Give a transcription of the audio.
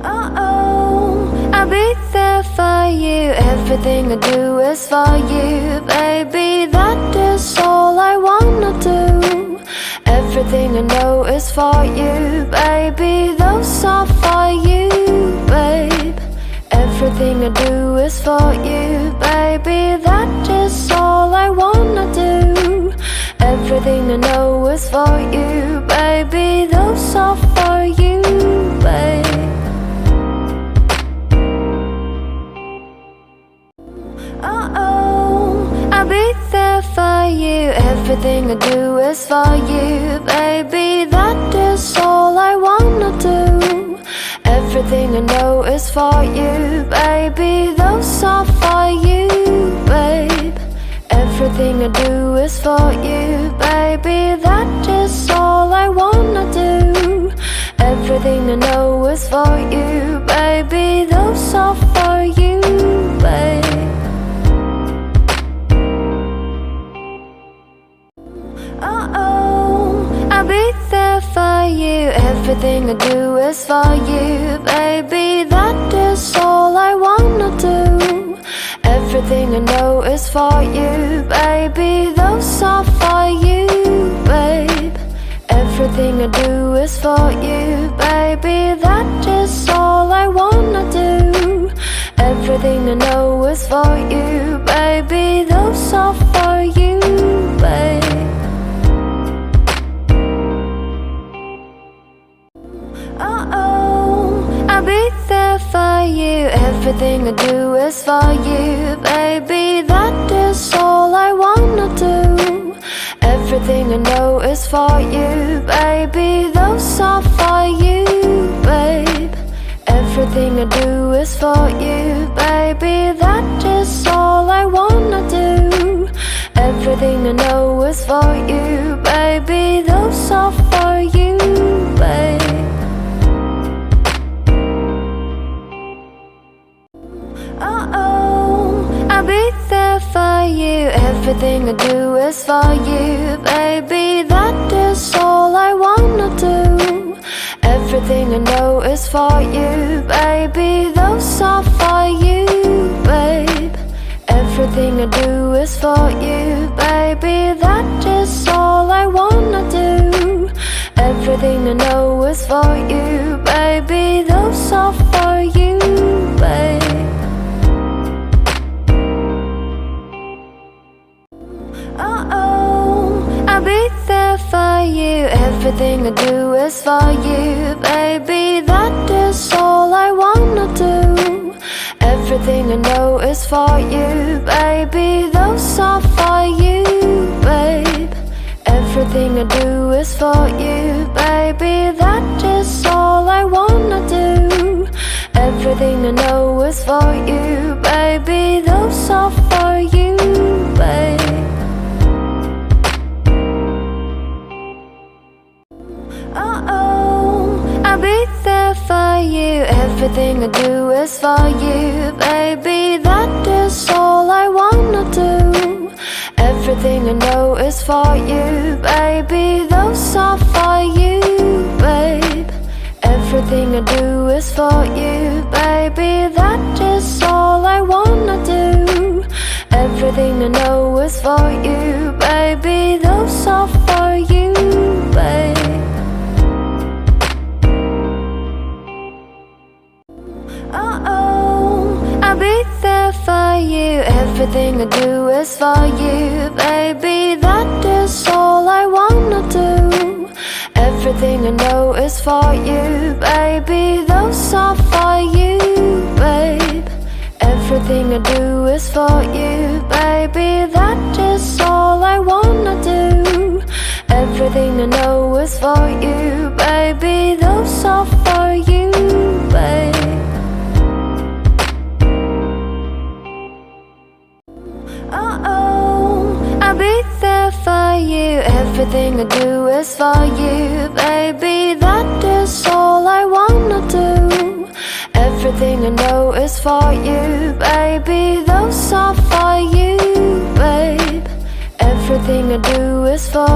Oh, I'll be there for you. Everything I do is for you, baby. That is all I wanna do. Everything I know is for you, baby. Those are for you, babe. Everything I do is for you, baby. That is all I wanna do. Everything I know is for you, baby. Those are for you, babe. Oh, I'll be there for you. Everything I do is for you, baby. That is all I wanna do. Everything I know is for you, baby. Those are for you, babe. Everything I do is for you, baby. That is all I wanna do. Everything I know is for you, baby. Those are for you, babe. Oh, I'll be there for you. Everything I do is for you, baby. That is all I wanna do. Everything I know is for you, baby. Those are for you, babe. Everything I do is for you, baby. That is all I wanna do. Everything I know is for you, baby. Those are for you, babe. Oh, I'll be there for you. Everything I do is for you, baby. That is all I wanna do. Everything I know is for you, baby. Those are for you, babe. Everything I do is for you, baby. That is all I wanna do. Everything I know is for you, baby. Those are for you, babe. Oh, I'll be there for you. Everything I do is for you, baby. That is all I wanna do. Everything I know is for you, baby. Those are for you, babe. Everything I do is for you, baby. That is all I wanna do. Everything I know is for you, baby. Those are for you, babe. Oh, I'll be there for you. Everything I do is for you, baby. That is all I wanna do. Everything I know is for you, baby. Those are for you, babe. Everything I do is for you, baby. That is all I wanna do. Everything I know is for you, baby. Those are for you, babe. Oh, I'll be there for you. Everything I do is for you, baby. That is all I wanna do. Everything I know is for you, baby. Those are for you, babe. Everything I do is for you, baby. That is all I wanna do. Everything I know is for you, baby. Those are for you, babe. Oh, I'll be there for you. Everything I do is for you, baby. That is all I wanna do. Everything I know is for you, baby. Those are for you, babe. Everything I do is for you, baby. That is all I wanna do. Everything I know is for you, baby. Those are for you, babe. Oh, I'll be there for you. Everything I do is for you, baby. That is all I wanna do. Everything I know is for you, baby. Those are for you, babe. Everything I do is for